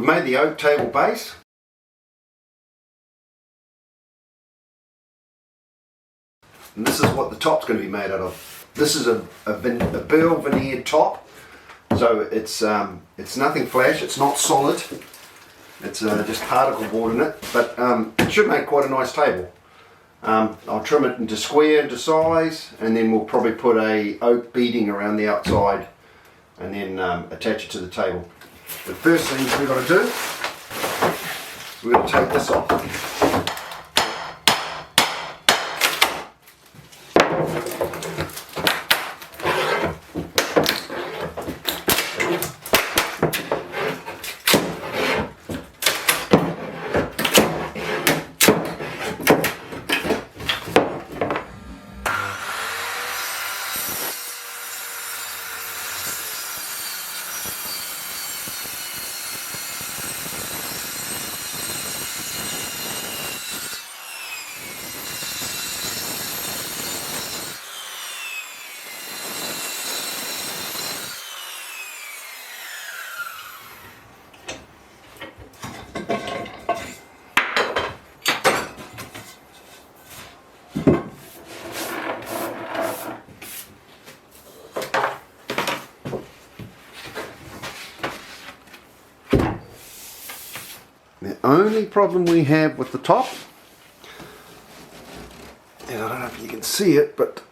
made the oak table base. And this is what the top's going to be made out of. This is a burl veneered top, so it's nothing flash. It's not solid. It's just particle board in it, but it should make quite a nice table. I'll trim it into square, into size, and then we'll probably put a oak beading around the outside, and then attach it to the table. The first thing we've got to do is we're going to take this off. The only problem we have with the top, and I don't know if you can see it, but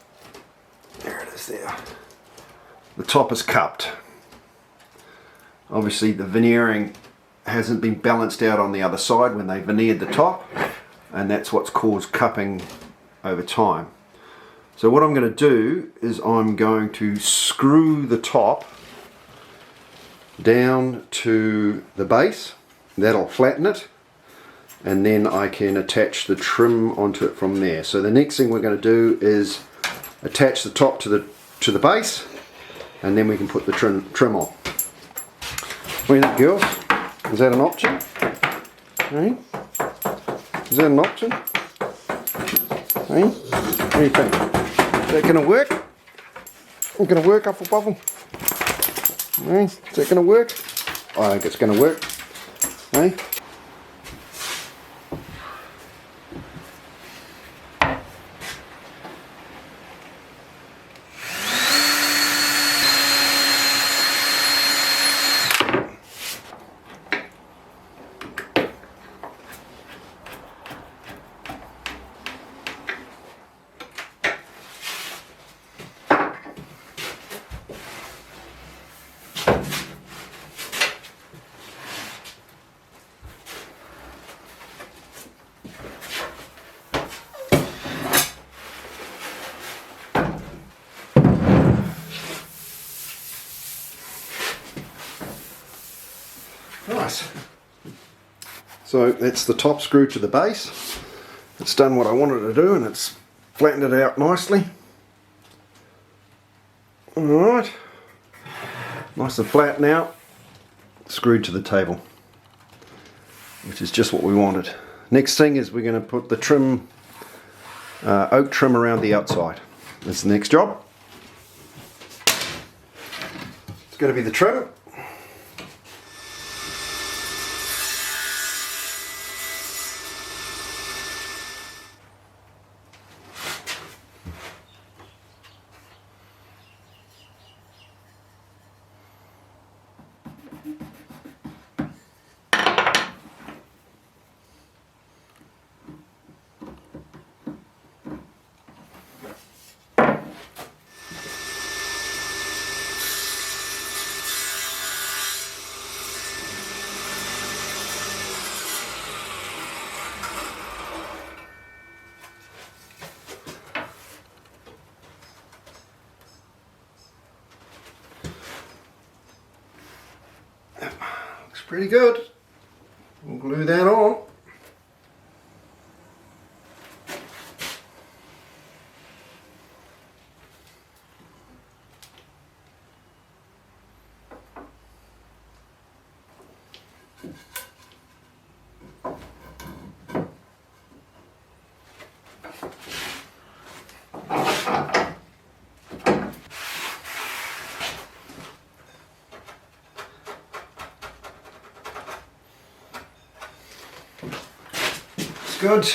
there it is there. The top is cupped. Obviously the veneering hasn't been balanced out on the other side when they veneered the top, and that's what's caused cupping over time. So what I'm going to do is I'm going to screw the top down to the base. That'll flatten it, and then I can attach the trim onto it from there. So the next thing we're going to do is attach the top to the base, and then we can put the trim on. What do you think, girls? Is that an option? Hey? Is that an option? Hey? What do you think? Is that going to work? Is it going to work, Hufflepuffle? Hey? Is that going to work? I think it's going to work. Hey? Nice. So that's the top screw to the base. It's done what I wanted to do, and it's flattened it out nicely. Alright. Nice and flat now. Screwed to the table, which is just what we wanted. Next thing is we're going to put the trim, oak trim around the outside. That's the next job. It's going to be the trim. Looks pretty good. We'll glue that on. It's good.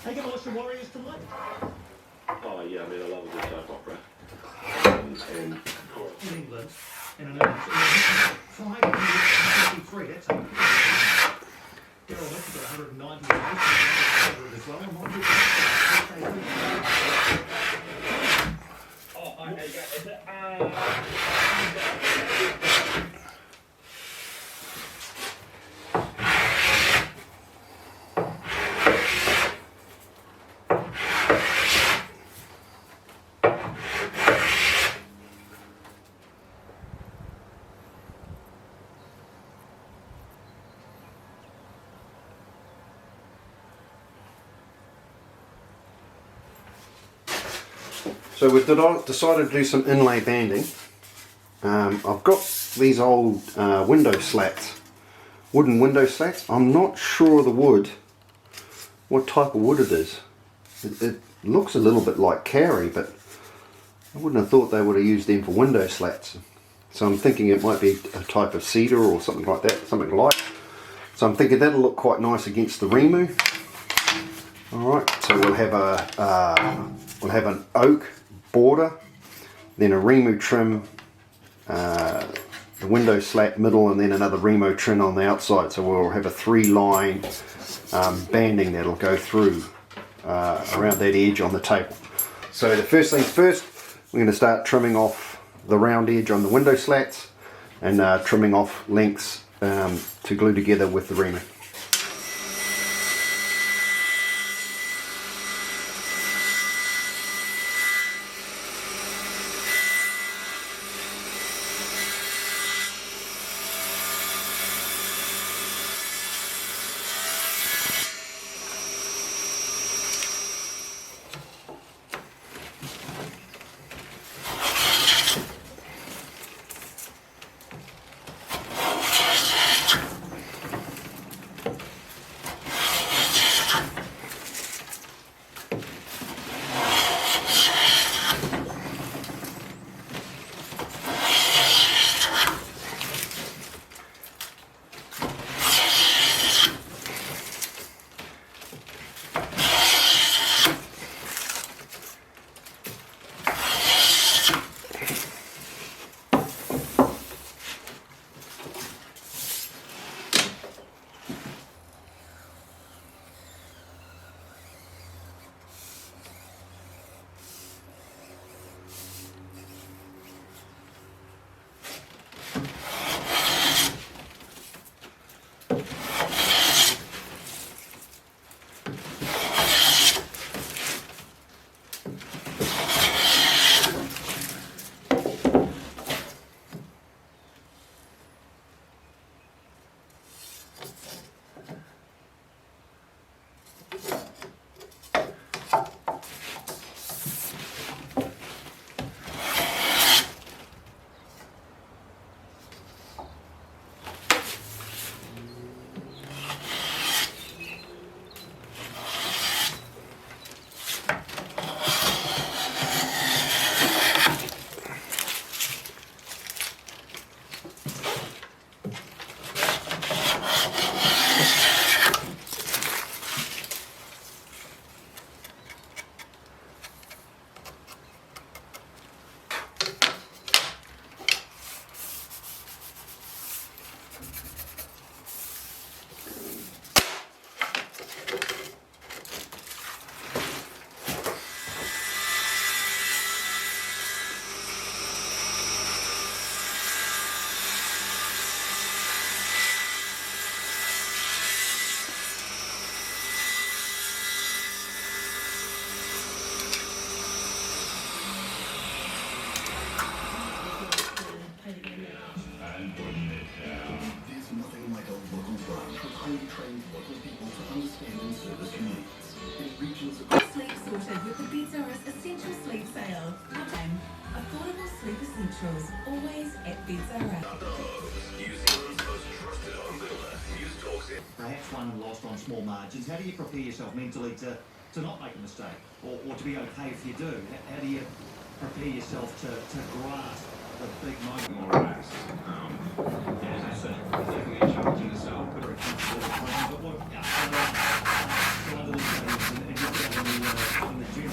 Hey, get watch the Warriors tonight? Oh yeah, I mean I love a good soap opera. And In England, in an early 553, that's up. Daryl Mitchell got 190 as well. So we've decided to do some inlay banding. I've got these old window slats, wooden window slats. I'm not sure the wood, what type of wood it is. It looks a little bit like Cowrie, but I wouldn't have thought they would have used them for window slats. So I'm thinking it might be a type of cedar or something like that, something light. So I'm thinking that'll look quite nice against the Remu. Alright, so we'll have an oak border, then a Remu trim, the window slat middle, and then another Remu trim on the outside. So we'll have a 3-line banding that'll go through around that edge on the table. So the first things first, we're going to start trimming off the round edge on the window slats and trimming off lengths to glue together with the Remu. supported with the Beds R Us Essential Sleep Sale. Time. Affordable sleep essentials, always at Beds R Us. Perhaps won and lost on small margins. How do you prepare yourself mentally to not make a mistake, or to be okay if you do? How do you prepare yourself to grasp the big moment? More relaxed. Yeah, that's definitely challenging yourself. Very comfortable with playing, but what still under the shades and just out in the gym.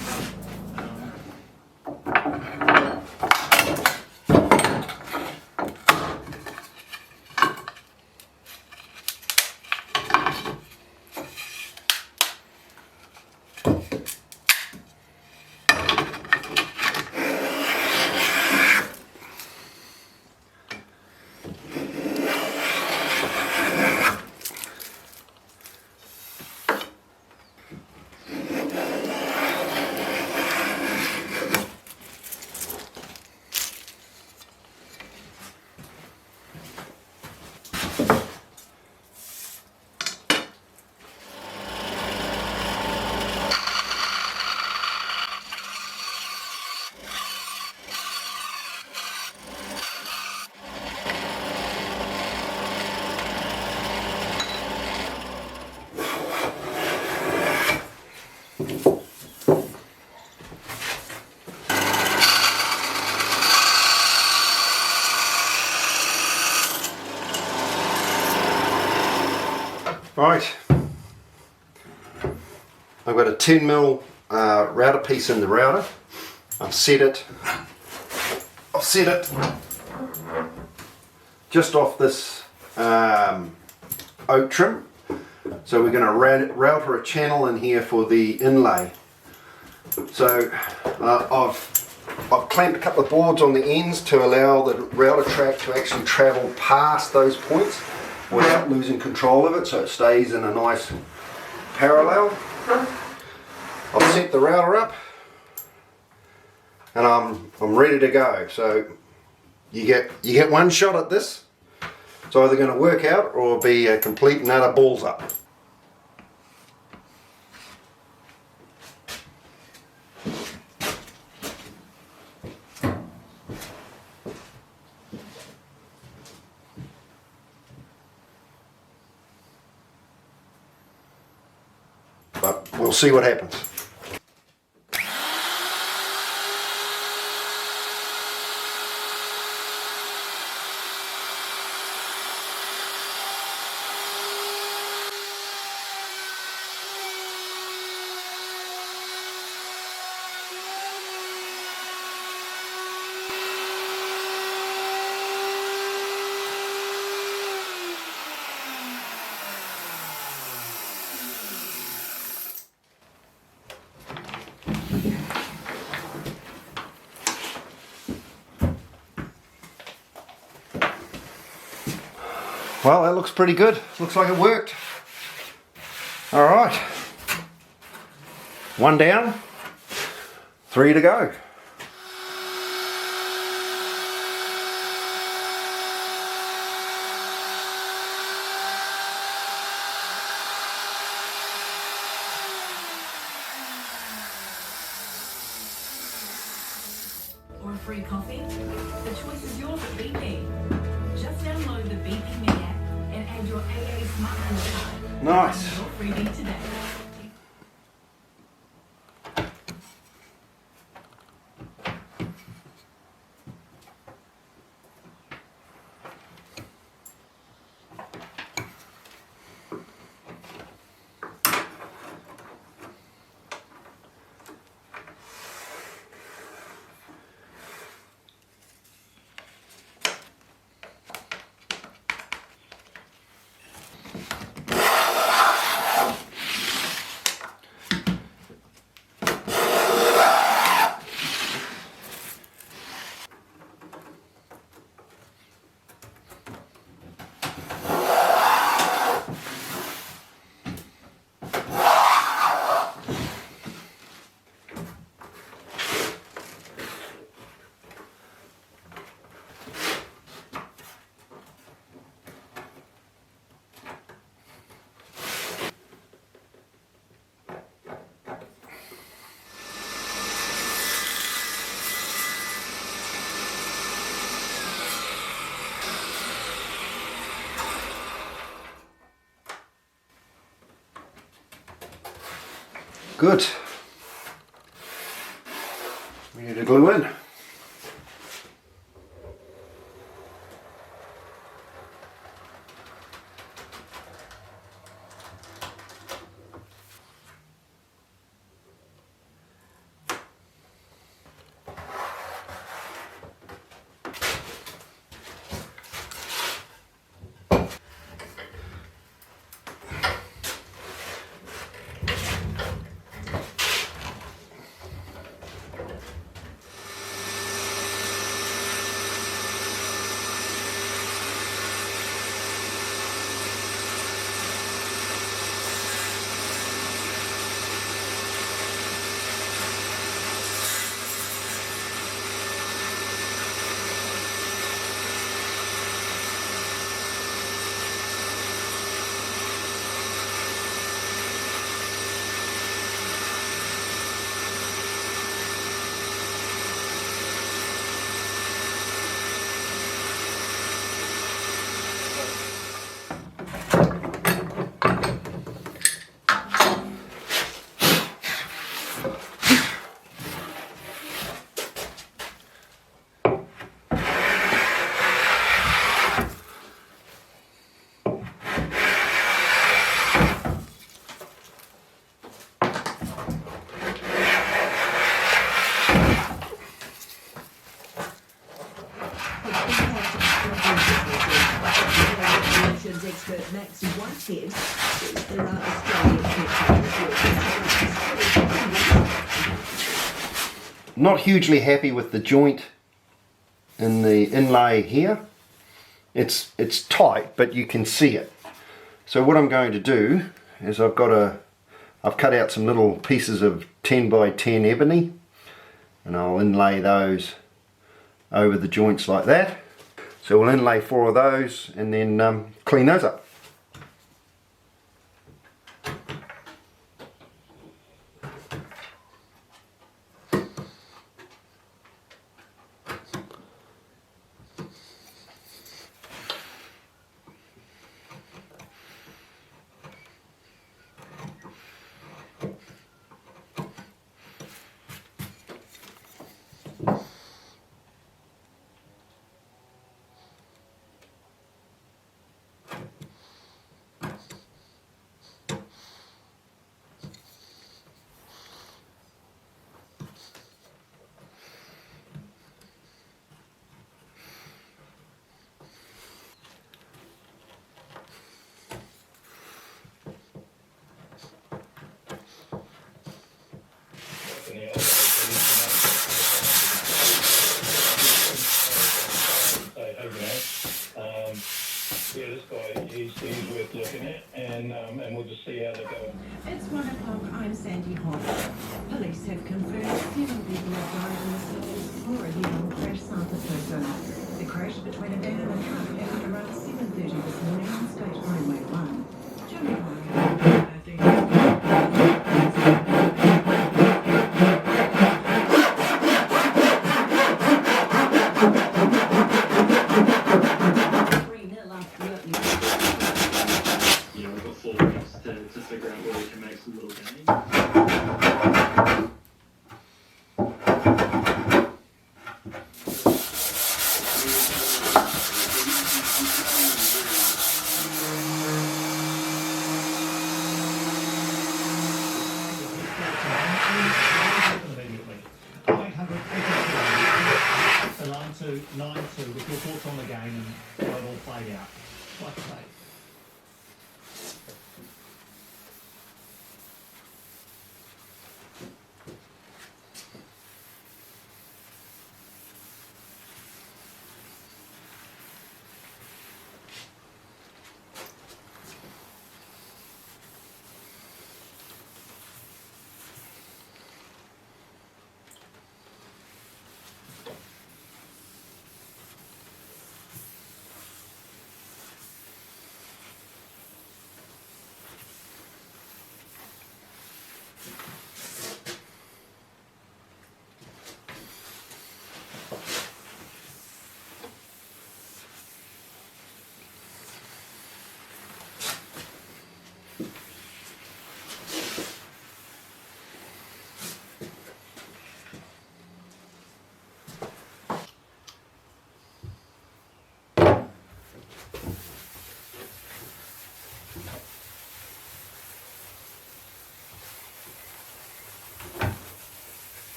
Right, I've got a 10mm router piece in the router. I've set it just off this oak trim. So we're going to router a channel in here for the inlay. So I've clamped a couple of boards on the ends to allow the router track to actually travel past those points without losing control of it, so it stays in a nice parallel. I've set the router up and I'm ready to go. So you get one shot at this. It's either going to work out or be a complete and utter balls up. But we'll see what happens. Well, that looks pretty good. Looks like it worked. All right. One down, 3 to go. Or a free coffee? The choice is yours at BP. Just download the BP Me app and add your AA Smartphone card. Nice. Your freebie today. good. Ready to glue in. Expert Max Whitehead says there are Australian Not hugely happy with the joint in the inlay here. It's tight, but you can see it. So what I'm going to do is I've cut out some little pieces of 10 by 10 ebony, and I'll inlay those over the joints like that. So we'll inlay 4 of those and then clean those up. Yeah, this guy, he's worth looking at, and we'll just see how they go. It's 1 o'clock. I'm Sandy Hoff. Police have confirmed 7 people have died in the city's Florida crash Santa Rosa. The crash between a van and a truck happened around 7:30 this morning on State Highway 1. Jimmy Parker, We've got 4 weeks to figure out where we can make some little gains. Alarm 2, 9-2, with your thoughts on the game and how it all played out. Like I say.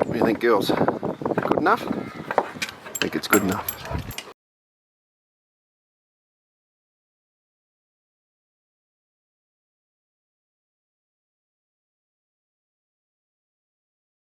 What do you think, girls? Good enough? I think it's good enough.